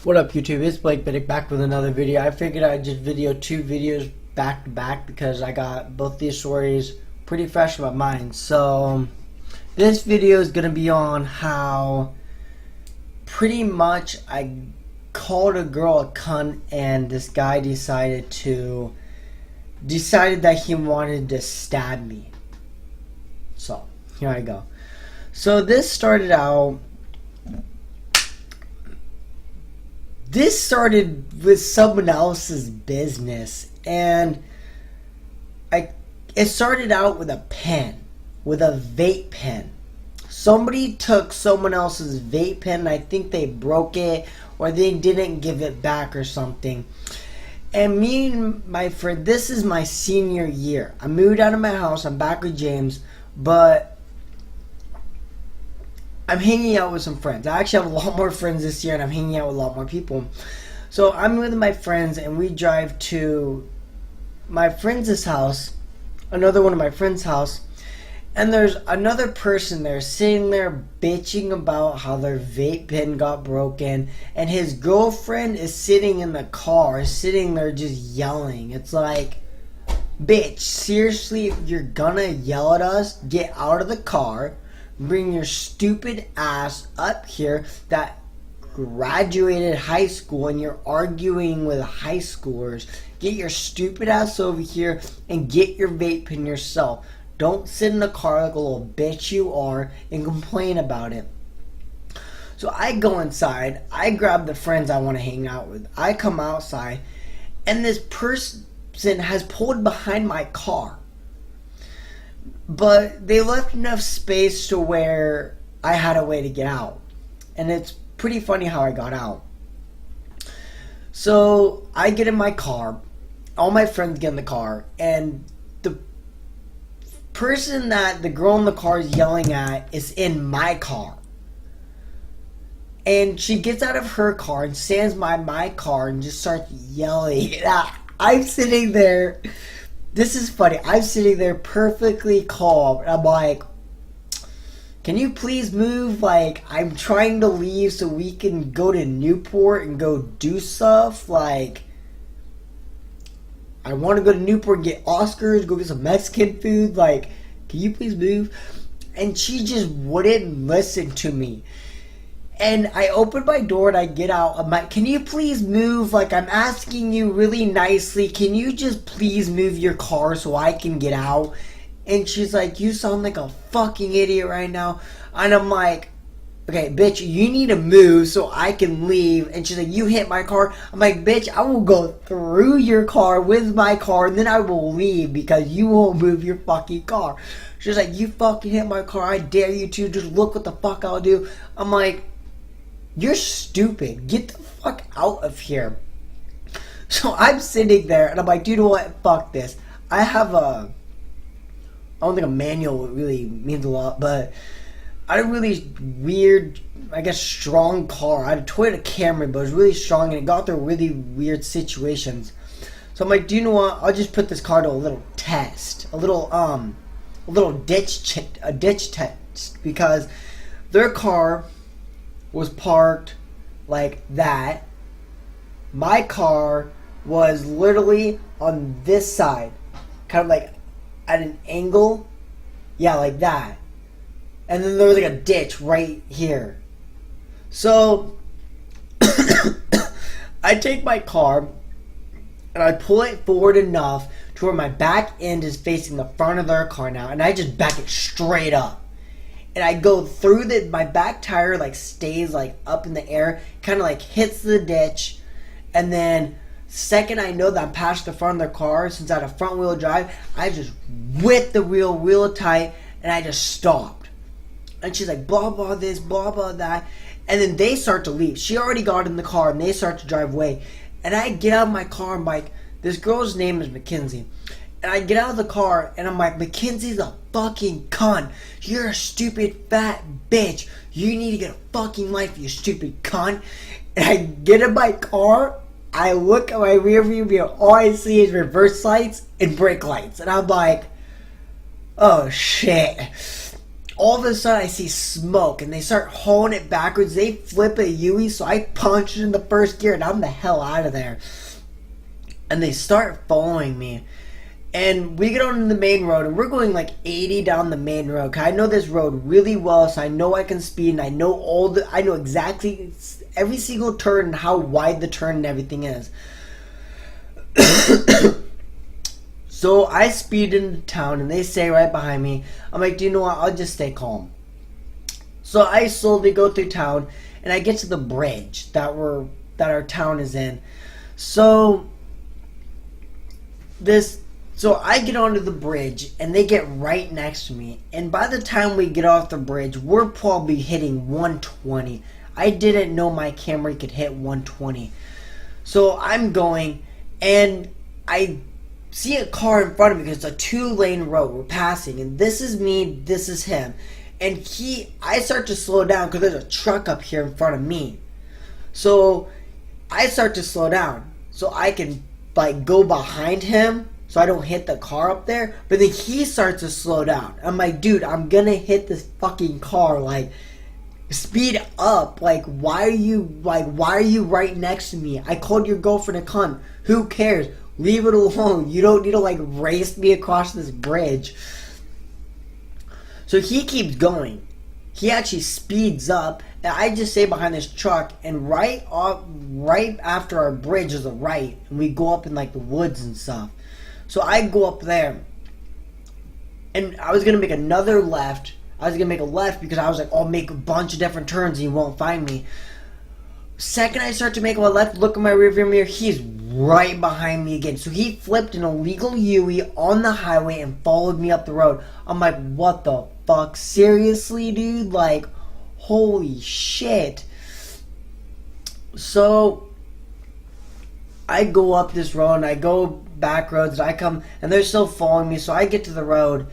What up YouTube, it's Blake Biddick back with another video. I figured I'd just video two videos back to back because I got both these stories pretty fresh in my mind. So this video is going to be on how pretty much I called a girl a cunt and this guy decided that he wanted to stab me. So here I go. So this started with someone else's business, and it started out with a pen, with a vape pen. Somebody took someone else's vape pen, and I think they broke it or they didn't give it back or something. And me and my friend, this is my senior year. I moved out of my house, I'm back with James, but I'm hanging out with some friends. I actually have a lot more friends this year, and I'm hanging out with a lot more people. So I'm with my friends, and we drive to my friend's house, another one of my friend's house, and there's another person there sitting there bitching about how their vape pen got broken, and his girlfriend is sitting in the car, sitting there just yelling. It's like, bitch, seriously, if you're gonna yell at us, get out of the car. Bring your stupid ass up here that graduated high school and you're arguing with high schoolers. Get your stupid ass over here and get your vape pen yourself. Don't sit in the car like a little bitch you are and complain about it. So I go inside. I grab the friends I want to hang out with. I come outside and this person has pulled behind my car. But they left enough space to where I had a way to get out. And it's pretty funny how I got out. So I get in my car. All my friends get in the car. And the person that the girl in the car is yelling at is in my car. And she gets out of her car and stands by my car and just starts yelling. I'm sitting there. This is funny. I'm sitting there perfectly calm. And I'm like, can you please move? Like, I'm trying to leave so we can go to Newport and go do stuff. Like, I want to go to Newport and get Oscars, go get some Mexican food. Like, can you please move? And she just wouldn't listen to me. And I open my door and I get out. I'm like, can you please move? Like, I'm asking you really nicely. Can you just please move your car so I can get out? And she's like, you sound like a fucking idiot right now. And I'm like, okay, bitch, you need to move so I can leave. And she's like, you hit my car. I'm like, bitch, I will go through your car with my car and then I will leave because you won't move your fucking car. She's like, you fucking hit my car. I dare you to. Just look what the fuck I'll do. I'm like, you're stupid. Get the fuck out of here. So I'm sitting there and I'm like, dude, what? Fuck this. I don't think a manual really means a lot, but I had a really weird, I guess, strong car. I had a Toyota Camry, but it was really strong and it got through really weird situations. So I'm like, do you know what? I'll just put this car to a little test. A little ditch test. Because their car was parked like that. My car was literally on this side, kind of like at an angle, yeah, like that. And then there was like a ditch right here. So I take my car and I pull it forward enough to where my back end is facing the front of their car now, and I just back it straight up. And I go through my back tire, like, stays, like, up in the air, kind of, like, hits the ditch. And then, second I know that I'm past the front of their car, since I had a front wheel drive, I just whipped the wheel tight, and I just stopped. And she's like, blah, blah, this, blah, blah, that. And then they start to leave. She already got in the car, and they start to drive away. And I get out of my car, and I'm like, this girl's name is Mackenzie. And I get out of the car and I'm like, Mackenzie's a fucking cunt. You're a stupid fat bitch. You need to get a fucking life, you stupid cunt. And I get in my car, I look at my rear view mirror, all I see is reverse lights and brake lights. And I'm like, oh shit. all of a sudden I see smoke and they start hauling it backwards. They flip a Yui, so I punch it in the first gear and I'm the hell out of there. And they start following me. And we get on the main road and we're going like 80 down the main road. Cause I know this road really well, so I know I can speed and I know exactly every single turn and how wide the turn and everything is. So I speed into town and they stay right behind me. I'm like, do you know what? I'll just stay calm. So I slowly go through town and I get to the bridge that our town is in. So I get onto the bridge and they get right next to me. And by the time we get off the bridge, we're probably hitting 120. I didn't know my Camry could hit 120. So I'm going and I see a car in front of me because it's a 2-lane road. We're passing and this is me, this is him. And I start to slow down because there's a truck up here in front of me. So I start to slow down so I can like go behind him so I don't hit the car up there. But then he starts to slow down. I'm like, dude, I'm gonna hit this fucking car. Like, speed up. Like, why are you right next to me? I called your girlfriend a cunt. Who cares? Leave it alone. You don't need to like race me across this bridge. So he keeps going. He actually speeds up. And I just stay behind this truck. And right after our bridge is a right. And we go up in like the woods and stuff. So I go up there. And I was going to make another left. I was going to make a left because I was like, I'll make a bunch of different turns and you won't find me. Second I start to make a left, look in my rearview mirror, he's right behind me again. So he flipped an illegal Yui on the highway and followed me up the road. I'm like, what the fuck? Seriously, dude? Like, holy shit. So I go up this road and I go back roads. I come and they're still following me. So I get to the road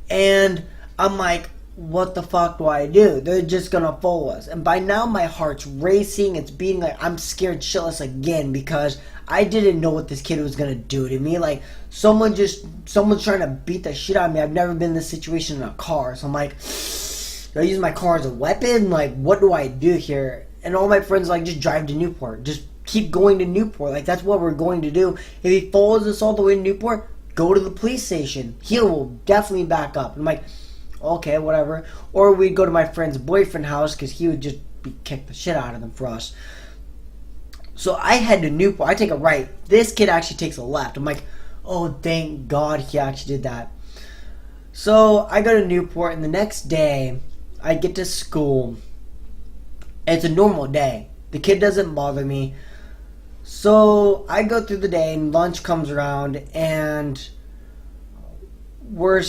and I'm like, what the fuck do I do? They're just gonna follow us. And by now my heart's racing. It's beating like I'm scared shitless again because I didn't know what this kid was gonna do to me. Like someone's trying to beat the shit out of me. I've never been in this situation in a car. So I'm like, do I use my car as a weapon? Like, what do I do here? And all my friends like, just drive to Newport. Just keep going to Newport. Like, that's what we're going to do. If he follows us all the way to Newport, go to the police station. He will definitely back up. And I'm like, okay, whatever. Or we'd go to my friend's boyfriend house because he would just kick the shit out of them for us. So I head to Newport. I take a right. This kid actually takes a left. I'm like, oh, thank God he actually did that. So I go to Newport, and the next day I get to school. It's a normal day. The kid doesn't bother me. So I go through the day, and lunch comes around, and what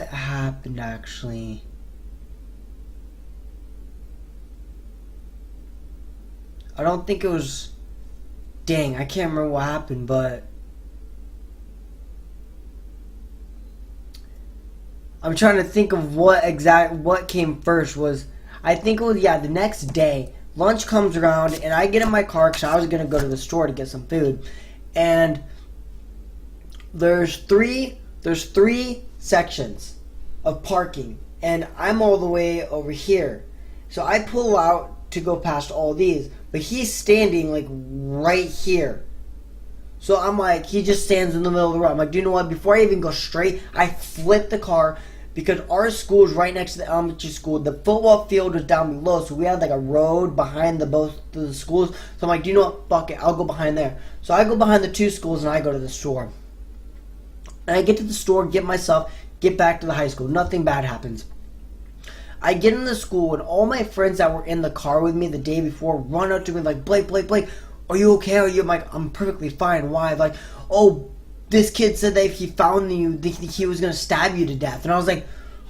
happened actually? I don't think it was... Dang, I can't remember what happened, but... I'm trying to think of what came first was... I think it was, the next day. Lunch comes around, and I get in my car because I was going to go to the store to get some food. And there's three sections of parking. And I'm all the way over here. So I pull out to go past all these. But he's standing like right here. So I'm like, he just stands in the middle of the road. I'm like, do you know what? Before I even go straight, I flip the car because our school is right next to the elementary school. The football field was down below, so we had like a road behind both of the schools. So I'm like, do you know what? Fuck it, I'll go behind there. So I go behind the two schools and I go to the store. And I get to the store, get back to the high school. Nothing bad happens. I get in the school and all my friends that were in the car with me the day before run up to me like, Blake, are you okay? I'm like, I'm perfectly fine. Why? Like, oh, this kid said that if he found you, he was going to stab you to death. And I was like,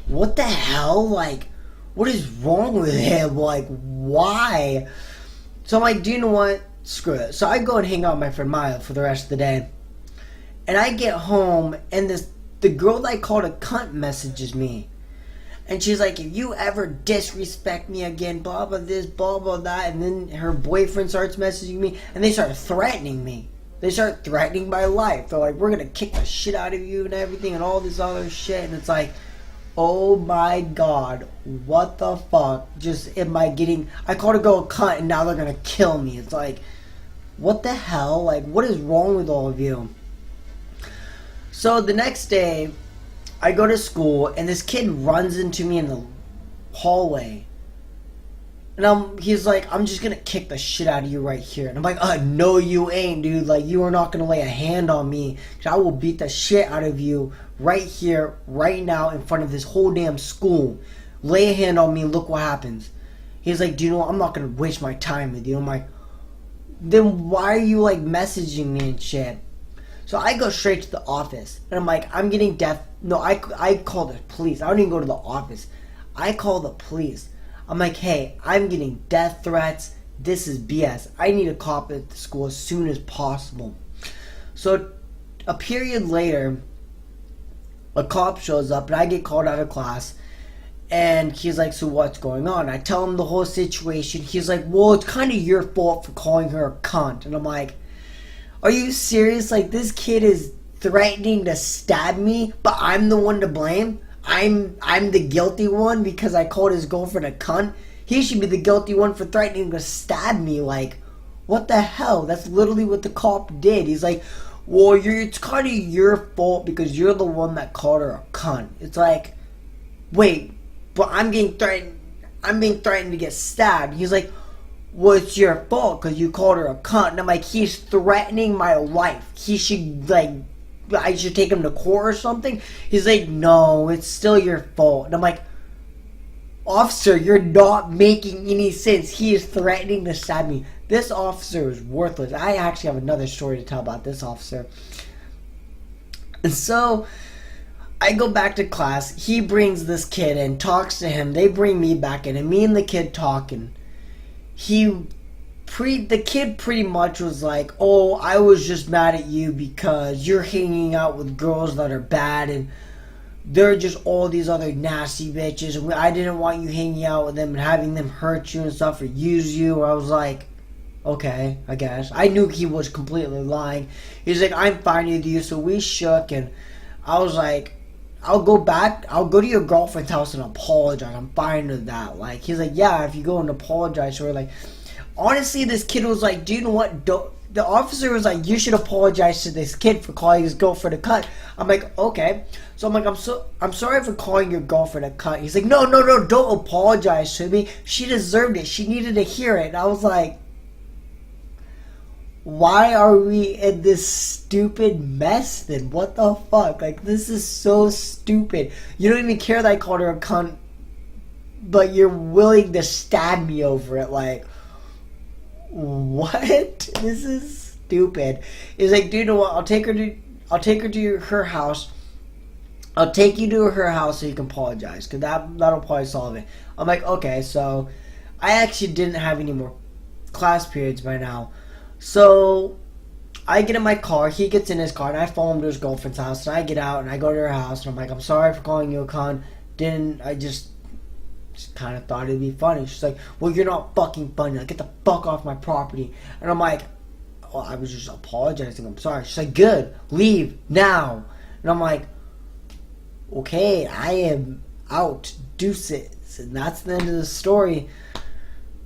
what the hell? Like, what is wrong with him? Like, why? So I'm like, do you know what? Screw it. So I go and hang out with my friend Maya for the rest of the day. And I get home and the girl that I called a cunt messages me. And she's like, if you ever disrespect me again, blah, blah, this, blah, blah, that. And then her boyfriend starts messaging me. And they start threatening me. They start threatening my life. They're like, we're going to kick the shit out of you and everything and all this other shit. And it's like, Oh my god, what the fuck? Just am I getting? I called a girl a cunt, and now they're gonna kill me. It's like, what the hell? Like, what is wrong with all of you? So the next day, I go to school, and this kid runs into me in the hallway. And he's like, I'm just gonna kick the shit out of you right here. And I'm like, no you ain't, dude. Like, you are not gonna lay a hand on me. 'Cause I will beat the shit out of you right here, right now, in front of this whole damn school. Lay a hand on me, look what happens. He's like, do you know what? I'm not gonna waste my time with you. I'm like, then why are you, like, messaging me and shit? So I go straight to the office. And I'm like, I'm getting death. No, I call the police. I don't even go to the office. I call the police. I'm like, hey, I'm getting death threats. This is BS. I need a cop at the school as soon as possible. So a period later, a cop shows up and I get called out of class. And he's like, so what's going on? I tell him the whole situation. He's like, well, it's kind of your fault for calling her a cunt. And I'm like, are you serious? Like, this kid is threatening to stab me, but I'm the one to blame? I'm the guilty one because I called his girlfriend a cunt. He should be the guilty one for threatening to stab me. Like, what the hell? That's literally what the cop did. He's like, well, it's kind of your fault because you're the one that called her a cunt. It's like, wait, but I'm being threatened to get stabbed. He's like, well, it's your fault because you called her a cunt. And I'm like, he's threatening my life. He should, like, I should take him to court or something. He's like, no, it's still your fault. And I'm like, officer, you're not making any sense. He is threatening to stab me. This officer is worthless. I actually have another story to tell about this officer. And so I go back to class. He brings this kid in, talks to him. They bring me back in, and me and the kid talking. The kid pretty much was like, oh, I was just mad at you because you're hanging out with girls that are bad and they're just all these other nasty bitches, and I didn't want you hanging out with them and having them hurt you and stuff or use you. I was like, okay, I guess. I knew he was completely lying. He's like, I'm fine with you. So we shook, and I was like, I'll go to your girlfriend's house and apologize. I'm fine with that. Like, he's like, yeah, if you go and apologize. So we're like, honestly, this kid was like, do you know what? The officer was like, you should apologize to this kid for calling his girlfriend a cunt. I'm like, okay. So I'm like, I'm sorry for calling your girlfriend a cunt. He's like, no, don't apologize to me. She deserved it. She needed to hear it. And I was like, why are we in this stupid mess then? What the fuck? Like, this is so stupid. You don't even care that I called her a cunt, but you're willing to stab me over it. Like, what? This is stupid. He's like, dude, you know what? I'll take her to her house. I'll take you to her house so you can apologize, because that'll probably solve it. I'm like, okay. So I actually didn't have any more class periods by now. So I get in my car, he gets in his car, and I follow him to his girlfriend's house, and I get out and I go to her house, and I'm like, I'm sorry for calling you a cunt. I just kind of thought it'd be funny. She's like, well, you're not fucking funny. Like, get the fuck off my property. And I'm like, oh, I was just apologizing. I'm sorry. She's like, good. Leave now. And I'm like, okay, I am out. Deuces. And that's the end of the story.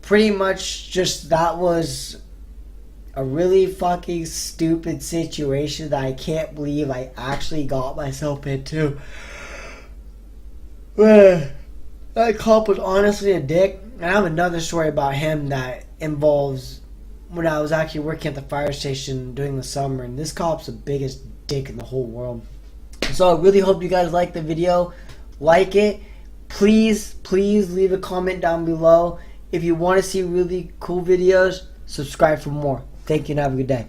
Pretty much just that was a really fucking stupid situation that I can't believe I actually got myself into. That cop was honestly a dick. And I have another story about him that involves when I was actually working at the fire station during the summer. And this cop's the biggest dick in the whole world. So I really hope you guys like the video. Like it. Please leave a comment down below. If you want to see really cool videos, subscribe for more. Thank you and have a good day.